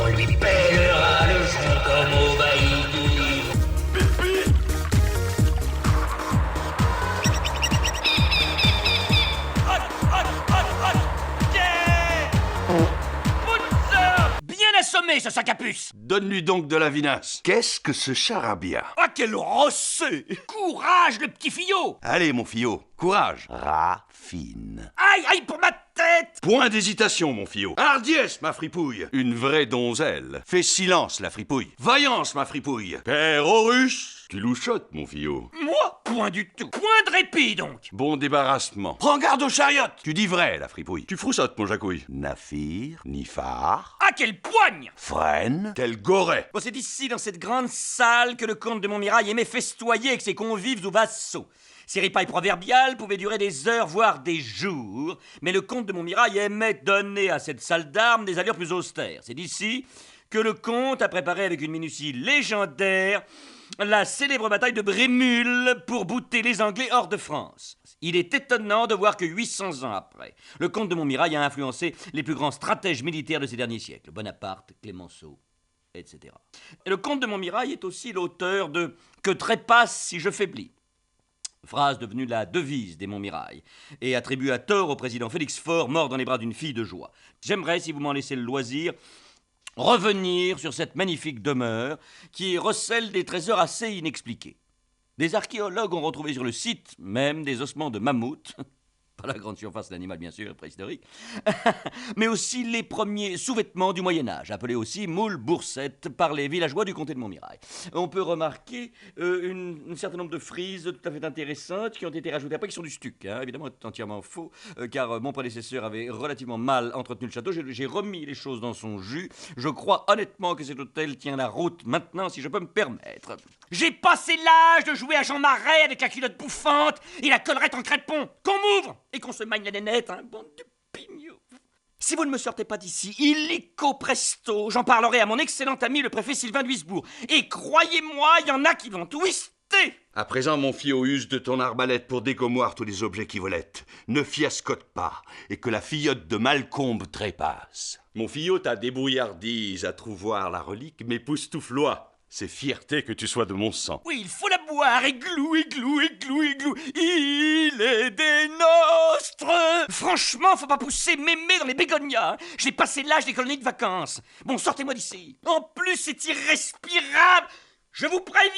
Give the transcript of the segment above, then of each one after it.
on lui pèlera le front comme au bailli du livre. Bien assommé, ce sac à puce! Donne-lui donc de la vinasse. Qu'est-ce que ce charabia? Ah, quel rossé! Courage, le petit fillot! Allez, mon fillot, courage. Raffine. Aïe, aïe, pour ma tête! Point d'hésitation, mon fillot. Hardiesse, ma fripouille. Une vraie donzelle. Fais silence, la fripouille. Vaillance, ma fripouille. Père Horus. Tu louchotes, mon fillot. Moi, point du tout. Point de répit, donc. Bon débarrassement. Prends garde aux chariotes. Tu dis vrai, la fripouille. Tu froussottes, mon jacouille. Nafir, Nifar, Ah, quelle poigne! Frêne, tel Goret. Bon, c'est ici, dans cette grande salle, que le comte de Montmirail aimait festoyer avec ses convives ou vassaux. Ces ripailles proverbiales pouvaient durer des heures, voire des jours, mais le comte de Montmirail aimait donner à cette salle d'armes des allures plus austères. C'est d'ici que le comte a préparé avec une minutie légendaire la célèbre bataille de Brémul pour bouter les Anglais hors de France. Il est étonnant de voir que 800 ans après, le comte de Montmirail a influencé les plus grands stratèges militaires de ces derniers siècles, Bonaparte, Clémenceau, etc. Et le comte de Montmirail est aussi l'auteur de « Que trépasse si je faiblis », phrase devenue la devise des Montmirail, et attribuée à tort au président Félix Faure, mort dans les bras d'une fille de joie. J'aimerais, si vous m'en laissez le loisir, revenir sur cette magnifique demeure qui recèle des trésors assez inexpliqués. Des archéologues ont retrouvé sur le site même des ossements de mammouth, pas la grande surface de l'animal bien sûr, préhistorique, mais aussi les premiers sous-vêtements du Moyen-Âge, appelés aussi moules boursettes par les villageois du comté de Montmirail. On peut remarquer un certain nombre de frises tout à fait intéressantes qui ont été rajoutées après, qui sont du stuc, hein, évidemment entièrement faux, car mon prédécesseur avait relativement mal entretenu le château. J'ai remis les choses dans son jus. Je crois honnêtement que cet hôtel tient la route maintenant, si je peux me permettre. J'ai passé l'âge de jouer à Jean Marais avec la culotte bouffante et la collerette en crépon. Qu'on m'ouvre et qu'on se magne la nénette, hein, bande de pignoux. Si vous ne me sortez pas d'ici, illico presto, j'en parlerai à mon excellent ami le préfet Sylvain d'Huisbourg. Et croyez-moi, il y en a qui vont twister. À présent, mon fillot, use de ton arbalète pour dégommoir tous les objets qui volettent. Ne fiascote pas, et que la fillotte de Malcombe trépasse. Mon fillot, ta débrouillardise à trouvoir la relique m'époustoufloie. C'est fierté que tu sois de mon sang. Oui, il faut la boire, églou, églou, églou, églou. Il est des nôtres. Franchement, faut pas pousser mémé dans les bégonias. Hein. J'ai passé l'âge des colonies de vacances. Bon, sortez-moi d'ici. En plus, c'est irrespirable. Je vous préviens,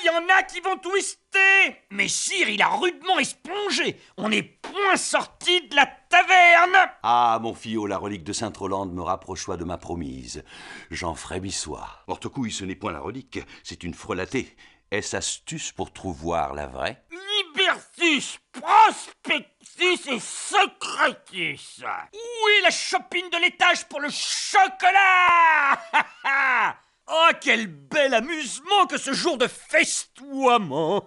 il y en a qui vont twister. Mais sire, il a rudement espongé. On n'est point sorti de la taverne. Ah, mon fillot, la relique de Sainte-Rolande me rapprochoit de ma promise. J'en frémissois. Morte-couille, ce n'est point la relique, c'est une frelatée. Est-ce astuce pour trouvoir la vraie? Libertus, prospectus et secretus. Où est la chopine de l'étage pour le chocolat? Oh, quel bel amusement que ce jour de festoiement.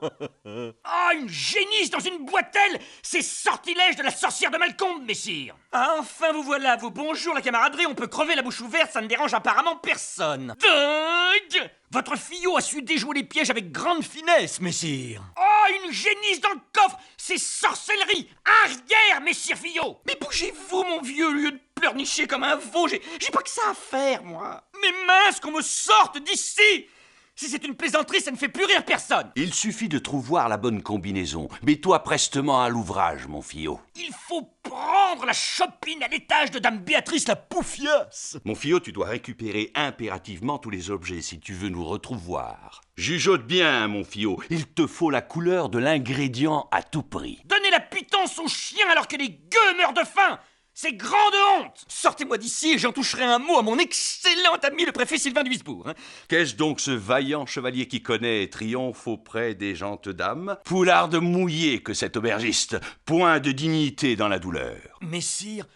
Ah, une génisse dans une boîtelle. C'est sortilège de la sorcière de Malcombe, messire. Ah, enfin vous voilà, vous. Bonjour la camaraderie, on peut crever la bouche ouverte, ça ne dérange apparemment personne. Dingue! Votre fillot a su déjouer les pièges avec grande finesse, messire. Oh, une génisse dans le coffre. C'est sorcellerie. Arrière, messire fillot. Mais bougez-vous, mon vieux, au lieu de pleurnicher comme un veau. J'ai pas que ça à faire, moi. Mais mince, qu'on me sorte d'ici. Si c'est une plaisanterie, ça ne fait plus rire personne. Il suffit de trouver la bonne combinaison. Mets-toi prestement à l'ouvrage, mon fillot. Il faut prendre la chopine à l'étage de Dame Béatrice la Poufiasse. Mon fillot, tu dois récupérer impérativement tous les objets si tu veux nous retrouvoir. Jugeote bien, mon fillot. Il te faut la couleur de l'ingrédient à tout prix. Donnez la pitance aux chiens alors que les gueux meurent de faim. C'est grande honte. Sortez-moi d'ici et j'en toucherai un mot à mon excellent ami le préfet Sylvain d'Huisbourg. Hein. Qu'est-ce donc ce vaillant chevalier qui connaît et triomphe auprès des gentes dames? Poularde mouillé que cet aubergiste, point de dignité dans la douleur. Messire,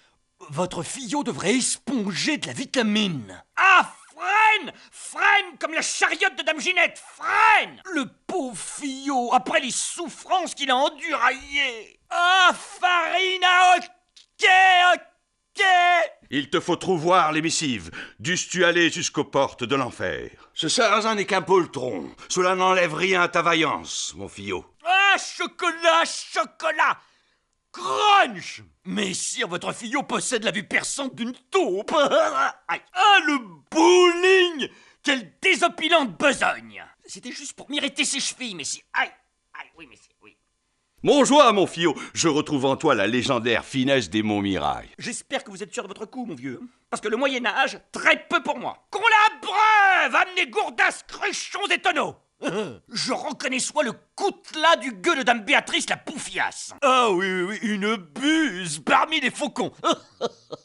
votre fillot devrait esponger de la vitamine. Ah, freine! Freine comme la chariote de Dame Ginette, freine! Le pauvre fillot, après les souffrances qu'il a enduraillées. Ah, farine à ok. Il te faut trouvoir les missives. Dusses-tu aller jusqu'aux portes de l'enfer? Ce sarrasin n'est qu'un poltron. Cela n'enlève rien à ta vaillance, mon fillot. Ah, chocolat, chocolat! Crunch! Mais sire, votre fillot possède la vue perçante d'une taupe. Ah, le boule! vilaine besogne. C'était juste pour m'irriter ses chevilles, messire. Aïe, aïe, oui, messire, oui. Mon joie, mon Fillot, je retrouve en toi la légendaire finesse des Montmirail. J'espère que vous êtes sûr de votre coup, mon vieux. Parce que le Moyen-Âge, très peu pour moi. Qu'on la breuve, amenez gourdasses, cruchons et tonneaux. Je reconnais soit le coutelas du gueux de Dame Béatrice la Poufiasse. Ah oui, une buse parmi les faucons.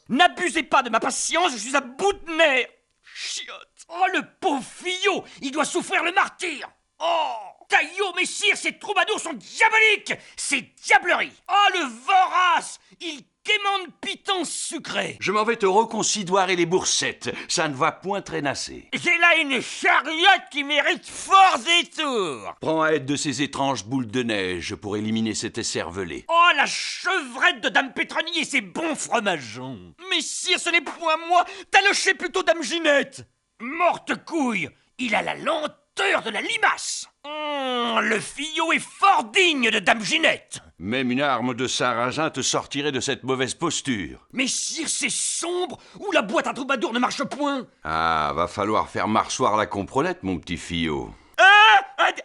N'abusez pas de ma patience, je suis à bout de nerfs. Chiotte. Oh, le pauvre Fillot, il doit souffrir le martyre. Oh, Taillot, messire, ces troubadours sont diaboliques. C'est diablerie. Oh, le vorace, il quémande pitance sucrée. Je m'en vais te reconsidoirer les boursettes, ça ne va point traînasser. J'ai là une chariote qui mérite forts et tours. Prends aide de ces étranges boules de neige pour éliminer cet écervelé. Oh, la chevrette de Dame Pétronie et ses bons fromageons. Messire, ce n'est point moi, talochez plutôt Dame Ginette. Morte couille, il a la lenteur de la limace. Le Fillot est fort digne de Dame Ginette. Même une arme de sarrasin te sortirait de cette mauvaise posture. Messire, c'est sombre, ou la boîte à troubadour ne marche point. Ah, va falloir faire marchoir la comprenette, mon petit Fillot.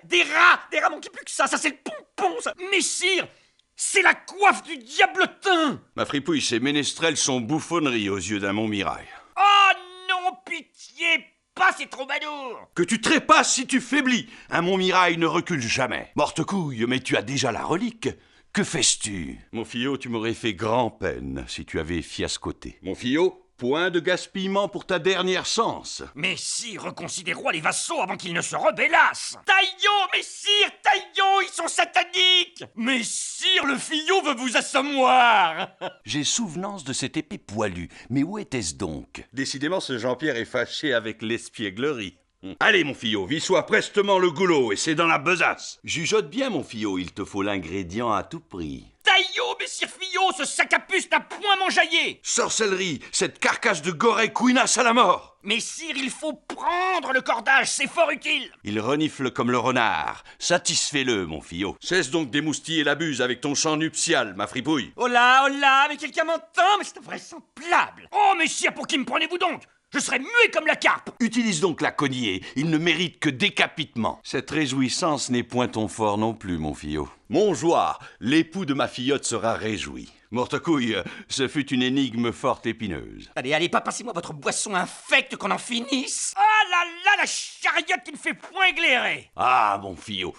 Des rats manquent plus que ça c'est le pompon, ça. Messire, c'est la coiffe du diablotin. Ma fripouille, ces ménestrels sont bouffonneries aux yeux d'un Montmirail. Oh non, pitié, pas ces troubadours. Que tu trépasses si tu faiblis. Un Montmirail ne recule jamais. Morte couille, mais tu as déjà la relique. Que fais-tu? Mon Fillot, tu m'aurais fait grand-peine si tu avais fiascoté. Mon Fillot, point de gaspillement pour ta dernière sens. Messire, reconsidérons les vassaux avant qu'ils ne se rebellassent. Taillot, messire, Taillot, ils sont sataniques. Messire, le Fillot veut vous assommoir. J'ai souvenance de cette épée poilue, mais où était-ce donc? Décidément, ce Jean-Pierre est fâché avec l'espièglerie. Allez, mon Fillot, vis-toi prestement le goulot, et c'est dans la besace. Jugeote bien, mon Fillot, il te faut l'ingrédient à tout prix. Taillot, messire Fillot, ce sac à puce n'a point m'enjaillé. Sorcellerie, cette carcasse de goret couinasse à la mort. Messire, il faut prendre le cordage, c'est fort utile. Il renifle comme le renard. Satisfais-le, mon Fillot. Cesse donc d'émoustiller la buse avec ton chant nuptial, ma fripouille. Oh là, mais quelqu'un m'entend, mais c'est invraisemblable. Oh, messire, pour qui me prenez-vous donc? Je serais muet comme la carpe. Utilise donc la cognée, il ne mérite que décapitement. Cette réjouissance n'est point ton fort non plus, mon Fillot. Mon joie, l'époux de ma fillotte sera réjoui. Mortecouille, ce fut une énigme fort épineuse. Allez, pas passez-moi votre boisson infecte qu'on en finisse. Oh là là, la chariote qui ne fait point éclairer. Ah, mon Fillot,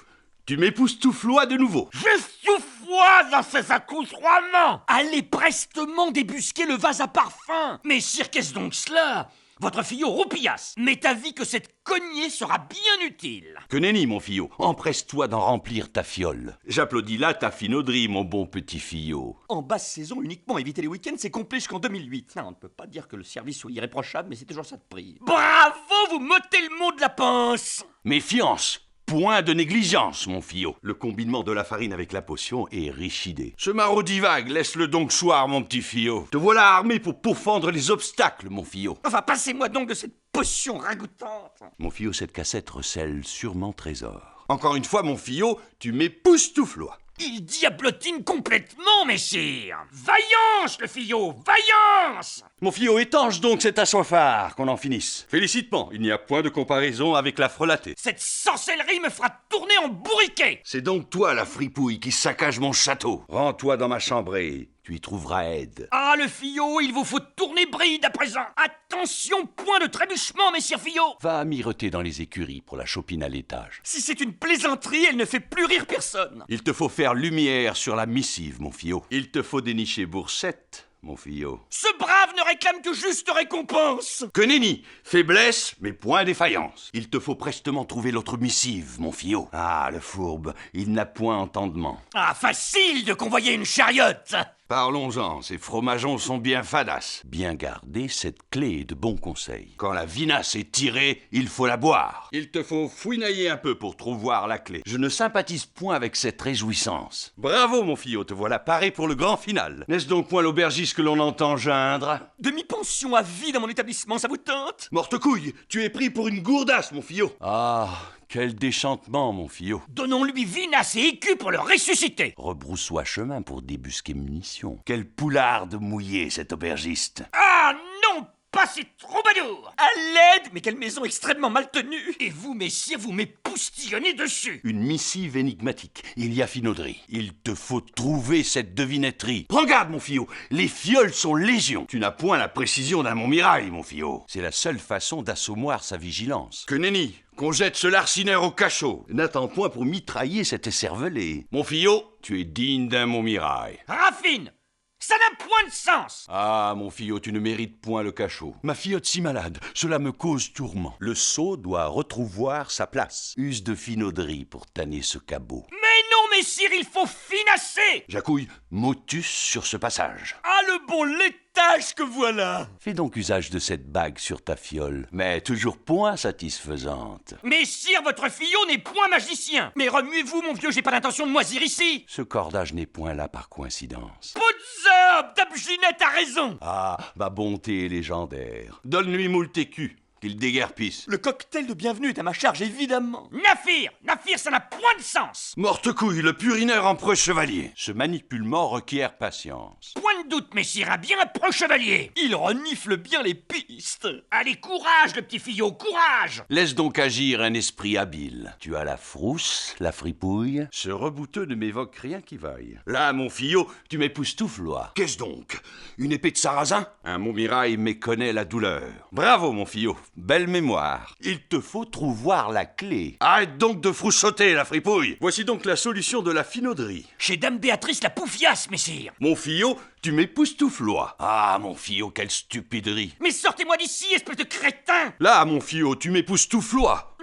tu m'époustouflois de nouveau. Je souffloie dans ces accoutrements. Allez prestement débusquer le vase à parfum. Messire, qu'est-ce donc cela? Votre Fillot roupillasse, m'est avis que cette cognée sera bien utile. Que nenni, mon Fillot, empresse-toi d'en remplir ta fiole. J'applaudis là ta finauderie, mon bon petit Fillot. En basse saison, uniquement éviter les week-ends, c'est complet jusqu'en 2008. Non, on ne peut pas dire que le service soit irréprochable, mais c'est toujours ça de prix. Bravo, vous m'ôtez le mot de la pince. Méfiance! Point de négligence, mon Fillot. Le combinement de la farine avec la potion est riche idée. Ce maraudy vague, laisse-le donc choir, mon petit Fillot. Te voilà armé pour pourfendre les obstacles, mon Fillot. Enfin, passez-moi donc de cette potion ragoûtante. Mon Fillot, cette cassette recèle sûrement trésor. Encore une fois, mon Fillot, tu m'époustouflois. Il diablotine complètement, messire. Vaillance, le Fillot, vaillance. Mon Fillot, étanche donc cet assoiffard, qu'on en finisse. Félicitement, il n'y a point de comparaison avec la frelatée. Cette sorcellerie me fera tourner en bourriquet. C'est donc toi, la fripouille, qui saccage mon château. Rends-toi dans ma chambrée, tu y trouveras aide. Ah, le Fillot, il vous faut tourner bride à présent. Attention, point de trébuchement, messire Fillot. Va miroter dans les écuries pour la chopine à l'étage. Si c'est une plaisanterie, elle ne fait plus rire personne. Il te faut faire lumière sur la missive, mon Fillot. Il te faut dénicher Boursette, mon Fillot. Ce brave ne réclame que juste récompense. Que nenni, faiblesse, mais point défaillance. Il te faut prestement trouver l'autre missive, mon Fillot. Ah, le fourbe, il n'a point entendement. Ah, facile de convoyer une chariote. Parlons-en, ces fromageons sont bien fadas. Bien garder cette clé de bons conseils. Quand la vinasse est tirée, il faut la boire. Il te faut fouinailler un peu pour trouvoir la clé. Je ne sympathise point avec cette réjouissance. Bravo, mon Fillot, te voilà paré pour le grand final. N'est-ce donc point l'aubergiste que l'on entend geindre? Demi-pension à vie dans mon établissement, ça vous tente? Morte-couille, tu es pris pour une gourdasse, mon Fillot. Ah, quel déchantement, mon Fillot. Donnons-lui vinasse et écu pour le ressusciter. Rebroussois chemin pour débusquer munitions. Quelle poularde mouillée, cet aubergiste. Ah non, pas ces troubadours. À l'aide! Mais quelle maison extrêmement mal tenue! Et vous, messire, vous m'époustillonnez dessus. Une missive énigmatique. Il y a finauderie. Il te faut trouver cette devinetterie. Prends garde, mon fillot. Les fioles sont légion. Tu n'as point la précision d'un Montmirail, mon fillot. C'est la seule façon d'assommoir sa vigilance. Que nenni, qu'on jette ce larcinaire au cachot. N'attends point pour mitrailler cet écervelé. Mon fillot, tu es digne d'un Montmirail. Raffine, ça n'a point de sens. Ah, mon fillot, tu ne mérites point le cachot. Ma filleute si malade, cela me cause tourment. Le sot doit retrouvoir sa place. Use de finauderie pour tanner ce cabot. Mais non, messire, il faut finasser. Jacouille, motus sur ce passage. Ah, le bon laitage que voilà! Fais donc usage de cette bague sur ta fiole, mais toujours point satisfaisante. Messire, votre fillot n'est point magicien. Mais remuez-vous, mon vieux, j'ai pas d'intention de moisir ici. Ce cordage n'est point là par coïncidence. Potzop, Dabjinette a raison. Ah, ma bonté est légendaire. Donne-lui moult écus, qu'il déguerpisse. Le cocktail de bienvenue est à ma charge, évidemment. Nafir, ça n'a point de sens. Morte couille, le purineur en preux chevalier. Ce manipulement requiert patience. Point de doute, messire, un bien preux chevalier. Il renifle bien les pistes. Allez, courage, le petit fillot, courage. Laisse donc agir un esprit habile. Tu as la frousse, la fripouille. Ce rebouteux ne m'évoque rien qui vaille. Là, mon fillot, tu m'époustouflois. Qu'est-ce donc? Une épée de sarrasin? Un Montmirail méconnaît la douleur. Bravo, mon fillot. Belle mémoire. Il te faut trouvoir la clé. Arrête donc de froussauter, la fripouille. Voici donc la solution de la finauderie. Chez Dame Béatrice la Poufiasse, messire. Mon fillot, tu m'époustouflois. Ah, mon fillot, quelle stupiderie. Mais sortez-moi d'ici, espèce de crétin. Là, mon fillot, tu m'époustouflois.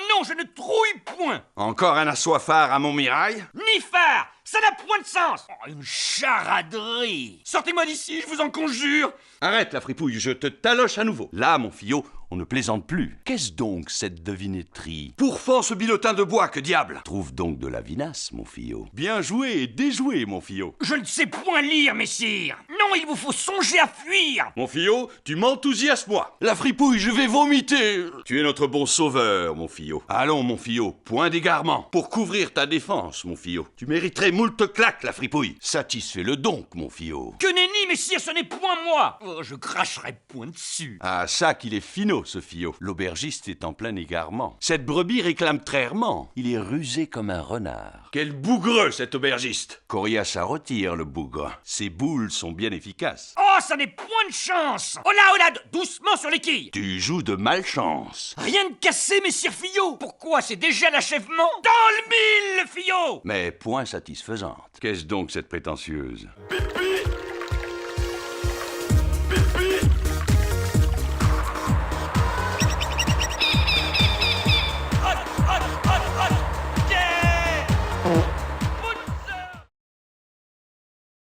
Non, je ne trouille point. Encore un assoiffard à Montmirail? Nifard, ça n'a point de sens. Oh, une charaderie! Sortez-moi d'ici, je vous en conjure! Arrête, la fripouille, je te taloche à nouveau. Là, mon fillot, on ne plaisante plus. Qu'est-ce donc cette devinetterie? Pourfend ce bilotin de bois, que diable! Trouve donc de la vinasse, mon fillot. Bien joué et déjoué, mon fillot. Je ne sais point lire, messire. Non, il vous faut songer à fuir. Mon fillot, tu m'enthousiasmes-moi. La fripouille, je vais vomiter. Tu es notre bon sauveur, mon fillot. Allons, mon fillot, point d'égarement. Pour couvrir ta défense, mon fillot. Tu mériterais moult claques, la fripouille. Satisfais-le donc, mon fillot. Que nenni, messire, ce n'est point moi. Oh, je cracherai point dessus. Ah, ça qu'il est finot, ce fillot. L'aubergiste est en plein égarement. Cette brebis réclame trèrement. Il est rusé comme un renard. Quel bougreux, cet aubergiste. Coriace à retire, le bougre. Ses boules sont bien efficaces. Oh, ça n'est point de chance. Oh là, doucement sur les quilles. Tu joues de malchance. Rien de cassé, messire Fillot. Pourquoi, c'est déjà l'achèvement? Dans le mille, le Fillot. Mais point satisfaisante. Qu'est-ce donc cette prétentieuse?